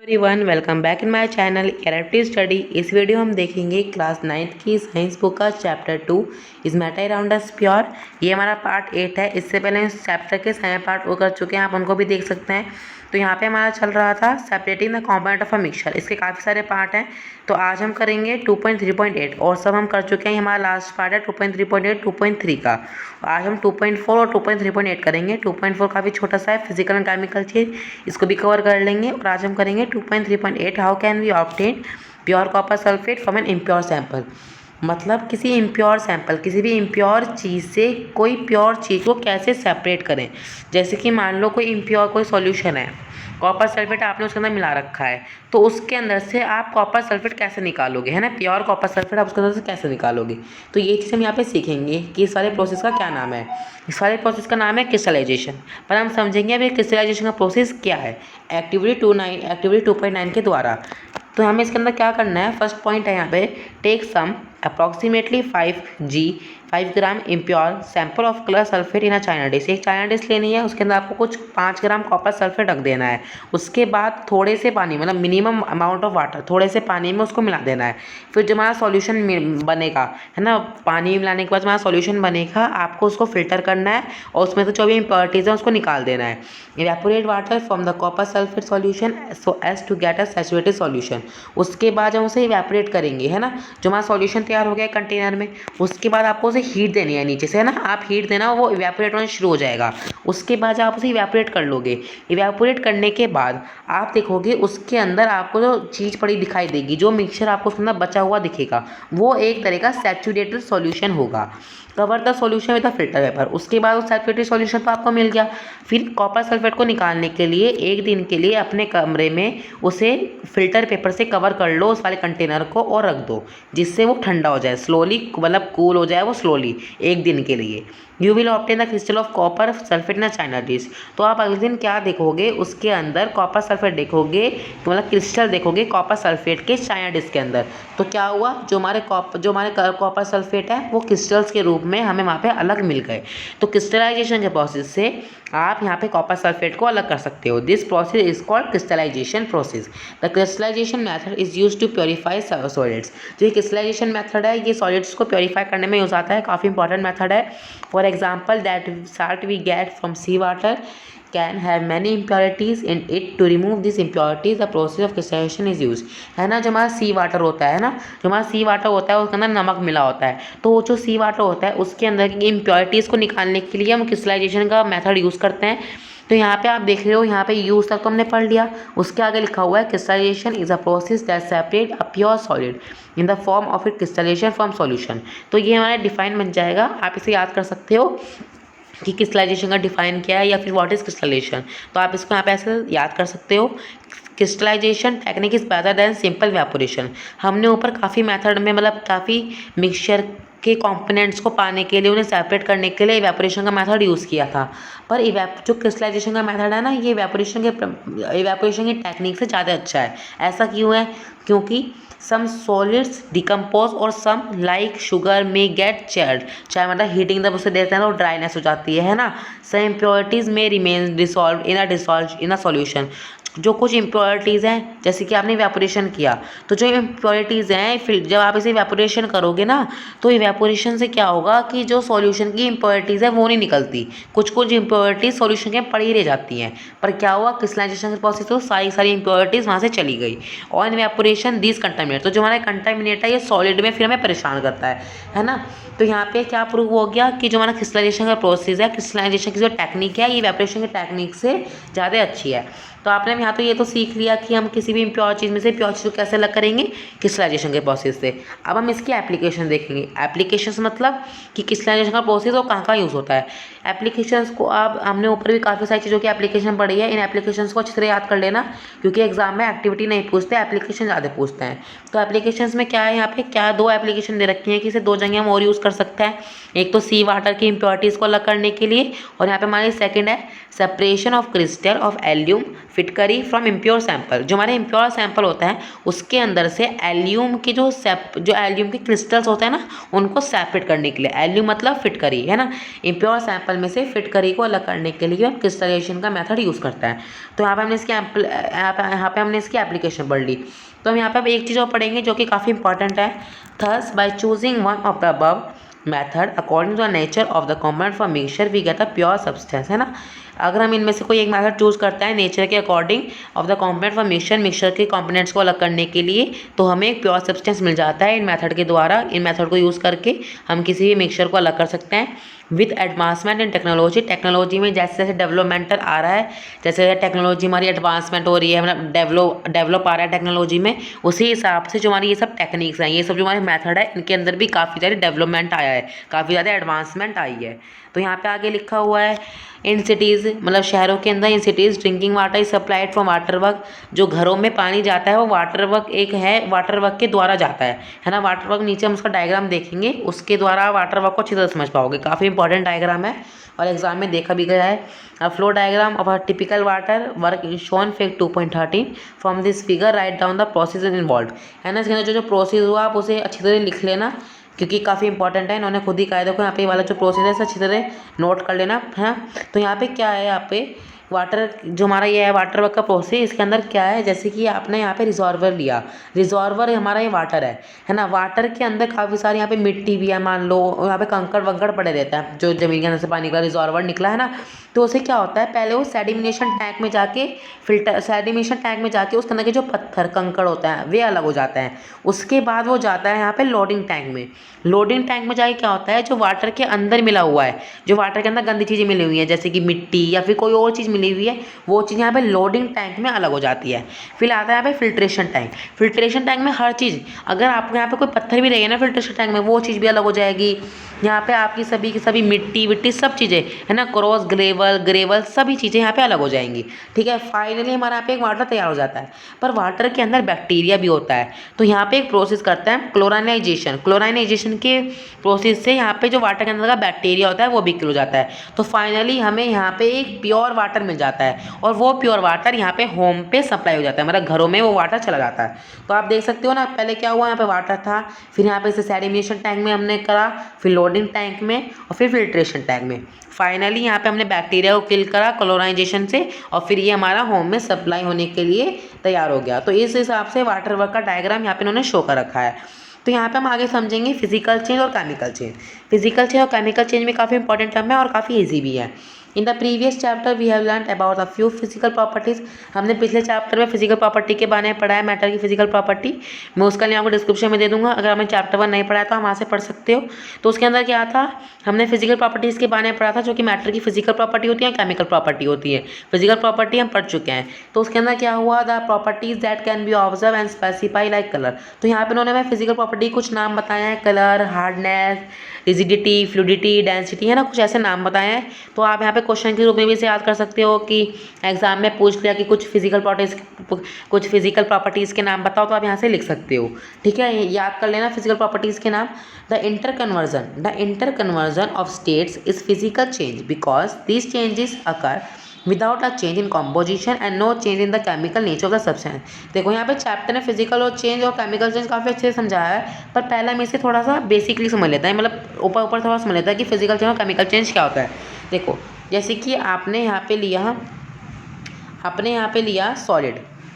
Everyone welcome back in my channel eruptive study. इस video हम देखेंगे क्लास 9th की साइंस बुक का chapter 2 is matter around us pure. ये हमारा पार्ट 8 है। इससे पहले इस चैप्टर के सारे पार्ट वो कर चुके हैं, आप उनको भी देख सकते हैं। तो यहाँ पे हमारा चल रहा था separating the component of a mixture. इसके काफ़ी सारे पार्ट हैं, तो आज हम करेंगे 2.3.8 और सब हम कर चुके हैं। हमारा लास्ट पार्ट है 2.3.8 2.3 का। आज हम 2.4 और 2.3.8 करेंगे। 2.4 काफ़ी छोटा सा है, फिजिकल एंड केमिकल चीज, इसको भी कवर कर लेंगे। और आज हम करेंगे 2.3.8 how can we obtain pure copper sulphate from an impure sample. मतलब किसी इम्प्योर सैंपल, किसी भी इम्प्योर चीज़ से कोई प्योर चीज़ को कैसे सेपरेट करें। जैसे कि मान लो कोई इम्प्योर कोई सॉल्यूशन है, कॉपर सल्फेट आपने उसके अंदर मिला रखा है, तो उसके अंदर से आप कॉपर सल्फेट कैसे निकालोगे, है ना। प्योर कॉपर सल्फेट आप उसके अंदर से कैसे निकालोगे, तो ये चीज़ हम यहाँ पे सीखेंगे कि इस वाले प्रोसेस का क्या नाम है। इस वाले प्रोसेस का नाम है क्रिस्टलाइजेशन। पर हम समझेंगे अभी क्रिस्टलाइजेशन का प्रोसेस क्या है एक्टिविटी 2.9 के द्वारा। तो हमें इसके अंदर क्या करना है, फर्स्ट पॉइंट है यहाँ पे, take some approximately 5 gram impure sample of colour sulphate in a china dish. एक चाइना डिश लेनी है, उसके अंदर आपको कुछ 5 ग्राम कॉपर सल्फेट रख देना है। उसके बाद थोड़े से पानी, मतलब मिनिमम अमाउंट ऑफ वाटर, थोड़े से पानी में उसको मिला देना है। फिर जो हमारा सॉल्यूशन बनेगा, है ना, पानी मिलाने के बाद हमारा सॉल्यूशन बनेगा, आपको उसको फिल्टर करना है और उसमें से जो भी इम्प्योरिटीज़ है उसको निकाल देना है। Evaporate water from the copper sulphate solution so as to get a saturated solution. उसके बाद हम उसे इवेपोरेट करेंगे, है ना। जो हमारा सॉल्यूशन तैयार हो गया है कंटेनर में, उसके बाद आपको उसे हीट देनी है नीचे से, है ना। आप हीट देना, वो इवेपोरेट होना शुरू हो जाएगा। उसके बाद आप उसे इवेपोरेट कर लोगे। इवेपोरेट करने के बाद आप देखोगे उसके अंदर आपको जो चीज़ पड़ी दिखाई देगी, जो मिक्सचर आपको उसके अंदर बचा हुआ दिखेगा, वो एक तरह का सैचुरेटेड सॉल्यूशन होगा। Cover the solution with a filter paper. उसके बाद उस सैचुरेटेड सॉल्यूशन तो आपको मिल गया। फिर कॉपर सल्फेट को निकालने के लिए एक दिन के लिए अपने कमरे में उसे फिल्टर पेपर से कवर कर लो, उस वाले कंटेनर को, और रख दो, जिससे वो ठंडा हो जाए स्लोली, मतलब कूल हो जाए वो स्लोली एक दिन के लिए। You will obtain the crystal of copper sulphate in China dish. तो आप अगले दिन क्या देखोगे, उसके अंदर कॉपर सल्फेट देखोगे, मतलब क्रिस्टल देखोगे कॉपर सल्फेट के चाइना डिश के अंदर। तो क्या हुआ, जो हमारे कॉपर सल्फेट है वो क्रिस्टल्स के रूप में हमें वहाँ पे अलग मिल गए। तो क्रिस्टलाइजेशन के प्रोसेस से आप यहाँ पे कॉपर सल्फेट को अलग कर सकते हो। This process is called crystallisation process. The crystallisation method is use to purify solids. जो ये क्रिस्टलाइजेशन मेथड है, ये सॉलिड्स को प्योरीफाई करने में यूज आता है, काफ़ी इंपॉर्टेंट मेथड है। For example that salt we get from sea water can have many impurities in it. To remove these impurities the process of crystallization is used। है ना, जो हमारा सी वाटर होता है ना, जो हमारा सी वाटर होता है उसके अंदर नमक मिला होता है, तो वो जो सी वाटर होता है उसके अंदर की इम्प्योरिटीज़ को निकालने के लिए हम क्रिस्टलाइजेशन का मेथड यूज़ करते हैं। तो यहाँ पे आप देख रहे हो, यहाँ पे यूज़ तक तो हमने पढ़ लिया। उसके आगे लिखा हुआ है crystallisation is a process that separate a pure solid in the form of it crystallisation from solution. तो ये हमारा डिफाइन बन जाएगा, आप इसे याद कर सकते हो कि क्रिस्टलाइजेशन का डिफाइन क्या है, या फिर व्हाट इज क्रिस्टलाइजेशन। तो आप इसको यहाँ पे ऐसे याद कर सकते हो। Crystallisation technique is better than simple evaporation. हमने ऊपर काफ़ी मेथड में, मतलब काफ़ी मिक्सचर के कंपोनेंट्स को पाने के लिए, उन्हें सेपरेट करने के लिए इवेपोरेशन का मेथड यूज़ किया था। पर जो क्रिस्टलाइजेशन का मेथड है ना, ये इवेपोरेशन की टेक्निक से ज़्यादा अच्छा है। ऐसा क्यों है, क्योंकि सम सॉलिड्स डिकम्पोज और सम लाइक शुगर में गेट चेयर्ड। चाहे मतलब हीटिंग जब उसे देते हैं तो ड्राइनेस हो जाती है ना। सम इम्प्योरिटीज़ में remain dissolve in a solution. जो कुछ इम्प्योरिटीज़ हैं, जैसे कि आपने इवेपोरेशन किया, तो जो इम्प्योरिटीज़ हैं फिर जब आप इसे इवेपोरेशन करोगे ना, तो इवेपोरेशन से क्या होगा कि जो सॉल्यूशन की इम्प्योरिटीज़ है वो नहीं निकलती, कुछ कुछ इम्प्योरिटीज़ सॉल्यूशन के पड़ी रह जाती हैं। पर क्या हुआ, क्रिस्टलाइजेशन के प्रोसेस तो सारी इम्प्योरिटीज़ वहाँ से चली गई। और इवेपोरेशन दिस कंटामिनेट, तो जो हमारा कंटामिनेट है ये सॉलिड में फिर हमें परेशान करता है ना। तो यहाँ पे क्या प्रूव हो गया कि जो हमारा क्रिस्टलाइजेशन का प्रोसेस है, क्रिस्टलाइजेशन की जो टेक्निक है, ये इवेपोरेशन की टेक्निक से ज़्यादा अच्छी है। तो आपने यहाँ तो ये तो सीख लिया कि हम किसी भी इम्प्योर चीज़ में से प्योर चीज़ को कैसे अलग करेंगे, क्रिस्टलाइजेशन के प्रोसेस से। अब हम इसकी एप्लीकेशन देखेंगे। एप्लीकेशंस मतलब कि क्रिस्टलाइजेशन का प्रोसेस और कहाँ यूज़ होता है। एप्लीकेशंस को आप, हमने ऊपर भी काफ़ी सारी चीज़ों की एप्लीकेशन पढ़ी है। इन एप्लीकेशंस को अच्छी तरह याद कर लेना, क्योंकि एग्जाम में एक्टिविटी नहीं पूछते, एप्लीकेशन ज़्यादा पूछते हैं। तो एप्लीकेशंस में क्या है, यहाँ पे क्या दो एप्लीकेशन दे रखी हैं कि इसे दो जगह हम और यूज़ कर सकते हैं। एक तो सी वाटर की इम्प्योरिटीज़ को अलग करने के लिए, और यहाँ पे हमारी सेकेंड है सेपरेशन ऑफ क्रिस्टल ऑफ एल्यूम फिटकरी फ्रॉम इम्प्योर सैंपल। जो हमारे इम्प्योर सैंपल होता है उसके अंदर से एल्यूम की जो एल्यूम के क्रिस्टल्स होते हैं ना, उनको सेपरेट करने के लिए। एल्यूम मतलब फिटकरी, है ना। इम्प्योर सैंपल सैंपल में से फिटकरी को अलग करने के लिए हम क्रिस्टलाइजेशन का मेथड यूज़ करते हैं। तो यहाँ पे हमने इसकी एप्लीकेशन पढ़ ली। तो हम यहाँ पे अब एक चीज़ और पढ़ेंगे जो कि काफ़ी इंपॉर्टेंट है। Thus by choosing one of the above method according to the nature of the component for mixture we get a pure substance, है ना। अगर हम इनमें से कोई एक मेथड चूज करते हैं नेचर के according of the component for mixture के कंपोनेंट्स को अलग करने के लिए, तो हमें एक प्योर सब्सटेंस मिल जाता है इन मेथड के द्वारा। इन मेथड को यूज़ करके हम किसी भी मिक्सचर को अलग कर सकते हैं। विद एडवांसमेंट इन टेक्नोलॉजी में जैसे जैसे डेवलपमेंटल आ रहा है, जैसे जैसे टेक्नोलॉजी हमारी एडवांसमेंट हो रही है, मतलब डेवलप आ रहा है टेक्नोलॉजी में, उसी हिसाब से जो हमारी ये सब टेक्निक्स हैं, ये सब जो हमारे मेथड है, इनके अंदर भी काफ़ी ज़्यादा डेवलपमेंट आया है, काफ़ी ज़्यादा एडवांसमेंट आई है। तो यहाँ पे आगे लिखा हुआ है इन सिटीज़, मतलब शहरों के अंदर in cities drinking water is supplied from water work. जो घरों में पानी जाता है वो वाटर वर्क एक है, वाटर वर्क के द्वारा जाता है ना। वाटर वर्क नीचे हम उसका डायग्राम देखेंगे, उसके द्वारा वाटर वर्क को अच्छी तरह समझ पाओगे। काफ़ी इंपॉर्टेंट डायग्राम है और एग्जाम में देखा भी गया है। A flow diagram of a typical water work is shown figure 2.13 from this figure write down the process involve, है ना। इसके अंदर जो प्रोसेस हुआ आप उसे अच्छी तरह लिख लेना क्योंकि काफ़ी इंपॉर्टेंट है। इन्होंने खुद ही कहा है, देखो यहाँ पे वाला जो प्रोसेस है इसे अच्छी तरह नोट कर लेना, है ना। तो यहाँ पे क्या है, यहाँ पे वाटर जो हमारा ये है वाटर वर्क का प्रोसेस, इसके अंदर क्या है, जैसे कि आपने यहाँ पे रिजॉर्वर लिया, रिजॉर्वर हमारा ये वाटर है ना। वाटर के अंदर काफ़ी सारी यहाँ पे मिट्टी भी है, मान लो यहाँ पे कंकड़ वंकड़ पड़े रहता है, जो ज़मीन के अंदर से पानी निकला, रिजॉर्वर निकला है ना। तो उसे क्या होता है, पहले वो सेडिमिनेशन टैंक में जाके सेडिमिनेशन टैंक में जाके उसके अंदर के जो पत्थर कंकड़ होता है वे अलग हो जाते हैं। उसके बाद वो जाता है यहाँ पे लोडिंग टैंक में। लोडिंग टैंक में जाके क्या होता है, जो वाटर के अंदर मिला हुआ है, जो वाटर के अंदर गंदी चीज़ें मिली हुई हैं जैसे कि मिट्टी या फिर कोई और चीज़ मिली हुई है, वो चीज़ यहाँ पे लोडिंग टैंक में अलग हो जाती है। फिर आता है यहाँ पे फिल्ट्रेशन टैंक। फिल्ट्रेशन टैंक में हर चीज़, अगर आपको यहाँ पे कोई पत्थर भी रही है ना फिल्ट्रेशन टैंक में, वो चीज़ भी अलग हो जाएगी। यहाँ पे आपकी सभी की सभी मिट्टी विट्टी सब चीज़ें, है ना, क्रॉस ग्रेवल सभी चीज़ें यहाँ पे अलग हो जाएंगी। ठीक है, फाइनली हमारा यहाँ पे एक वाटर तैयार हो जाता है। पर वाटर के अंदर बैक्टीरिया भी होता है, तो यहाँ पे एक प्रोसेस करते हैं क्लोराइनाइजेशन। क्लोराइनाइजेशन के प्रोसेस से यहाँ पे जो वाटर के अंदर का बैक्टीरिया होता है वो भी किल हो जाता है। तो फाइनली हमें यहाँ पे एक प्योर वाटर मिल जाता है और वो प्योर वाटर यहाँ पे होम पे सप्लाई हो जाता है, मतलब घरों में वो वाटर चला जाता है। तो आप देख सकते हो ना, पहले क्या हुआ, यहाँ पे वाटर था, फिर यहाँ पे इसे सेडिमिनेशन टैंक में हमने करा, फिर लोडिंग टैंक में और फिर फिल्ट्रेशन टैंक में। फाइनली यहाँ पे हमने बैक्टीरिया को किल करा क्लोराइजेशन से और फिर ये हमारा होम में सप्लाई होने के लिए तैयार हो गया। तो इस हिसाब से वाटर वर्क का डायग्राम यहाँ पे इन्होंने शो कर रखा है। तो यहाँ पे हम आगे समझेंगे फिजिकल चेंज और केमिकल चेंज। फिजिकल चेंज और केमिकल चेंज में काफ़ी इंपॉर्टेंट टर्म है और काफ़ी ईजी भी है। In the previous chapter we have learn about a few physical properties. हमने पिछले चैप्टर में फिजिकल प्रॉपर्टी के बारे में पढ़ा है, मैटर की फिजिकल प्रॉपर्टी। मैं उसका लिंक आपको डिस्क्रिप्शन में दे दूंगा, अगर आपने चैप्टर 1 नहीं पढ़ा है तो हम वहाँ से पढ़ सकते हो। तो उसके अंदर क्या था, हमने फिजिकल प्रॉपर्टीज़ के बारे में पढ़ा था, जो कि मैटर की फिजिकल प्रॉपर्टी होती है, केमिकल प्रॉपर्टी होती है। फिजिकल प्रॉपर्टी हम पढ़ चुके हैं। तो उसके अंदर क्या हुआ, the properties that can be observe and specify like colour. तो यहाँ पे उन्होंने हमें फिजिकल प्रॉपर्टी कुछ नाम बताए हैं, colour, hardness, rigidity, fluidity, density, है ना, कुछ ऐसे नाम बताए हैं। तो आप यहाँ पे क्वेश्चन के रूप में भी इसे याद कर सकते हो कि एग्जाम में पूछ लिया कि कुछ फिजिकल प्रॉपर्टीज़ के नाम बताओ, तो आप यहाँ से लिख सकते हो। ठीक है, याद कर लेना फिजिकल प्रॉपर्टीज़ के नाम। The inter conversion of states is physical change because these changes occur without a change in composition and no change in the chemical nature of the substance. देखो यहाँ पे चैप्टर ने फिजिकल और change और chemical change काफ़ी अच्छे से समझाया है, पर पहले हम इसे थोड़ा सा बेसिकली समझ लेते हैं, मतलब ऊपर थोड़ा समझ लेता है कि फिजिकल चेंज और केमिकल चेंज क्या होता है। देखो जैसे कि आपने यहाँ पे लिया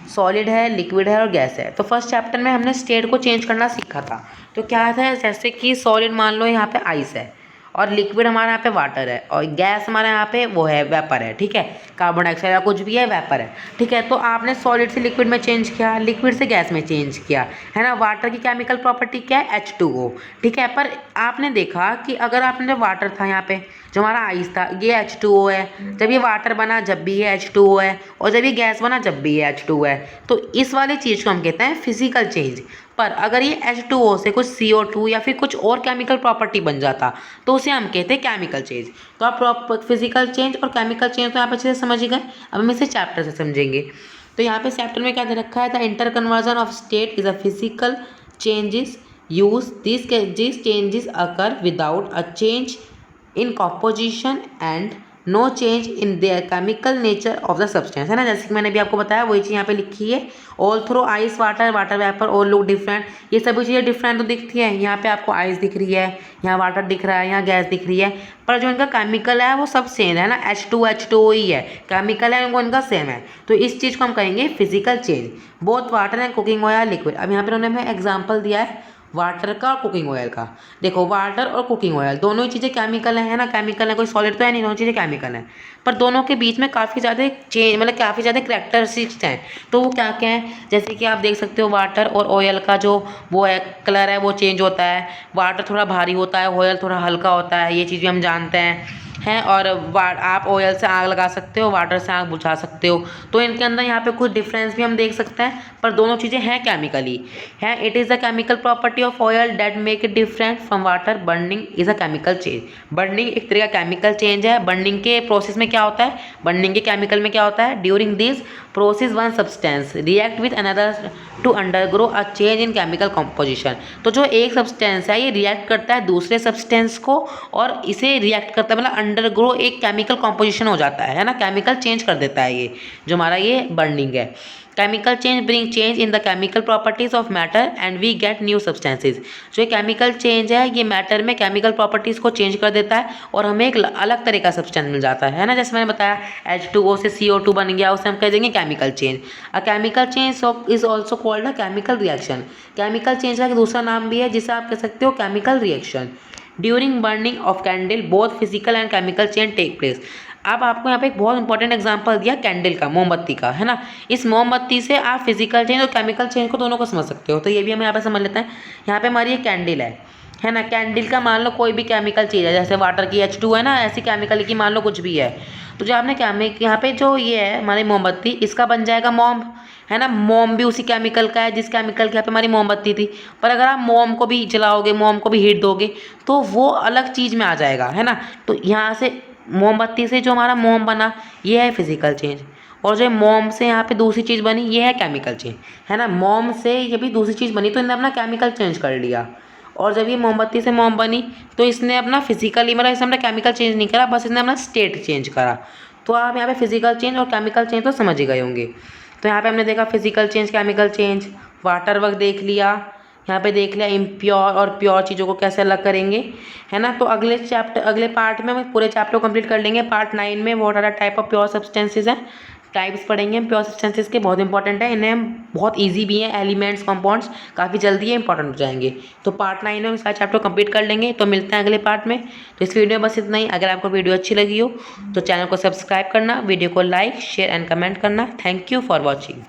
सॉलिड है, लिक्विड है और गैस है। तो फर्स्ट चैप्टर में हमने स्टेट को चेंज करना सीखा था। तो क्या था, जैसे कि सॉलिड मान लो यहाँ पे आइस है और लिक्विड हमारे यहाँ पे वाटर है और गैस हमारे यहाँ पे वो है वेपर है। ठीक है, कार्बन डाइऑक्साइड या कुछ भी है, वेपर है। ठीक है, तो आपने सॉलिड से लिक्विड में चेंज किया, लिक्विड से गैस में चेंज किया, है ना। वाटर की केमिकल प्रॉपर्टी क्या है, H2O। ठीक है, पर आपने देखा कि अगर आपने जो वाटर था यहाँ पे, जो हमारा आइस था, ये H2O है। जब ये वाटर बना जब भी ये H2O है, और जब ये गैस बना जब भी ये H2O है। तो इस वाली चीज़ को हम कहते हैं फिजिकल चेंज। पर अगर ये H2O से कुछ CO2 या फिर कुछ और केमिकल प्रॉपर्टी बन जाता तो उसे हम कहते हैं केमिकल चेंज। तो आप फिजिकल चेंज और केमिकल चेंज तो आप अच्छे से समझ ही गए। अब हम इसे चैप्टर से समझेंगे। तो यहाँ पे चैप्टर में क्या दे रखा है, the inter conversion of state is a physical changes use this changes occur without a change in composition and no change in the chemical nature of the substance, है ना। जैसे कि मैंने भी आपको बताया वही चीज़ यहाँ पे लिखी है। Although ice water, water vapour all look different, ये सभी चीज़ें डिफरेंट तो दिखती हैं। यहाँ पे आपको आइस दिख रही है, यहाँ वाटर दिख रहा है, यहाँ गैस दिख रही है, पर जो इनका केमिकल है वो सब सेम है ना, H2H2O ही है, केमिकल है इनका सेम है। तो इस चीज़ को हम कहेंगे physical change. Both water and cooking oil liquid. अब यहाँ पे उन्होंने हमें एग्जाम्पल दिया है वाटर का और कुकिंग ऑयल का। देखो वाटर और कुकिंग ऑयल दोनों ही चीज़ें केमिकल है ना, केमिकल है, कोई सॉलिड तो है नहीं, दोनों चीज़ें केमिकल हैं, पर दोनों के बीच में काफ़ी ज़्यादा चेंज, मतलब काफ़ी ज़्यादा करैक्टरिस्टिक्स हैं। तो वो क्या क्या है, जैसे कि आप देख सकते हो वाटर और ऑयल का जो वो है कलर है वो चेंज होता है। वाटर थोड़ा भारी होता है, ऑयल थोड़ा हल्का होता है, ये चीज़ भी हम जानते हैं। और आप ऑयल से आग लगा सकते हो, वाटर से आग बुझा सकते हो। तो इनके अंदर यहाँ पे कुछ डिफरेंस भी हम देख सकते हैं, पर दोनों चीज़ें हैं केमिकली है। It is the chemical property of oil that make it different from water. Burning is a chemical change. Burning एक तरह का केमिकल चेंज है। बर्निंग के प्रोसेस में क्या होता है, बर्निंग के केमिकल में क्या होता है, during this process one substance react with another to undergo a change in chemical composition. तो जो एक सब्सटेंस है ये रिएक्ट करता है दूसरे सब्सटेंस को, और इसे रिएक्ट करता है मतलब अंडरग्रो एक केमिकल कॉम्पोजिशन हो जाता है ना, केमिकल चेंज कर देता है ये जो हमारा ये बर्निंग है। Chemical change bring change in the chemical properties of matter and we get new substances. जो केमिकल चेंज है ये मैटर में केमिकल प्रॉपर्टीज को चेंज कर देता है और हमें एक अलग तरह का सब्सटेंस मिल जाता है ना। जैसे मैंने बताया H2O से CO2 बन गया, उसे हम कह देंगे chemical change. A chemical change is also called a chemical reaction. Chemical change का एक दूसरा नाम भी है जिसे आप कह सकते हो chemical reaction. During burning of candle both physical and chemical change take place. अब आपको यहाँ पे एक बहुत इंपॉर्टेंट एग्जांपल दिया कैंडल का, मोमबत्ती का, है ना। इस मोमबत्ती से आप फिजिकल चेंज और केमिकल चेंज को दोनों को समझ सकते हो। तो ये भी हम यहाँ पे समझ लेते हैं। यहाँ पे हमारी ये कैंडल है ना। कैंडल का मान लो कोई भी केमिकल चीज़ है, जैसे वाटर की H2 है ना, ऐसी केमिकल की मान लो कुछ भी है। तो जो आपने यहाँ पे जो ये है हमारी मोमबत्ती, इसका बन जाएगा मोम, है ना। मोम भी उसी केमिकल का है जिस केमिकल की यहाँ पे हमारी मोमबत्ती थी। पर अगर आप मोम को भी जलाओगे, मोम को भी हीट दोगे तो वो अलग चीज़ में आ जाएगा, है ना। तो यहाँ से मोमबत्ती से जो हमारा मोम बना ये है फिजिकल चेंज, और जो मोम से यहाँ पे दूसरी चीज़ बनी ये है केमिकल चेंज, है ना। मोम से ये भी दूसरी चीज़ बनी तो इन्होंने अपना केमिकल चेंज कर लिया। और जब ये मोमबत्ती से मोम बनी तो इसने अपना फिजिकली, मतलब इसने अपना केमिकल चेंज नहीं करा, बस इसने अपना स्टेट चेंज करा। तो आप यहाँ पे फिजिकल चेंज और केमिकल चेंज तो समझ ही गए होंगे। तो यहाँ पे हमने देखा physical change, chemical change, water work देख लिया, यहाँ पे देख लिया इम्प्योर और प्योर चीज़ों को कैसे अलग करेंगे, है ना। तो अगले पार्ट में हम पूरे चैप्टर को कंप्लीट कर लेंगे। पार्ट 9 में what are the type of pure substances हैं, टाइप्स पढ़ेंगे हम प्योर सब्सटेंसेज के, बहुत इंपॉर्टेंट है। इन्हें हम बहुत ईजी भी हैं, एलिमेंट्स कंपाउंड्स काफ़ी जल्दी ये इंपॉर्टेंट हो जाएंगे। तो पार्ट 9 में हम सारा चैप्टर कंप्लीट कर लेंगे। तो मिलते हैं अगले पार्ट में। तो इस वीडियो में बस इतना ही। अगर आपको वीडियो अच्छी लगी हो तो चैनल को सब्सक्राइब करना, वीडियो को लाइक शेयर एंड कमेंट करना। Thank you for watching.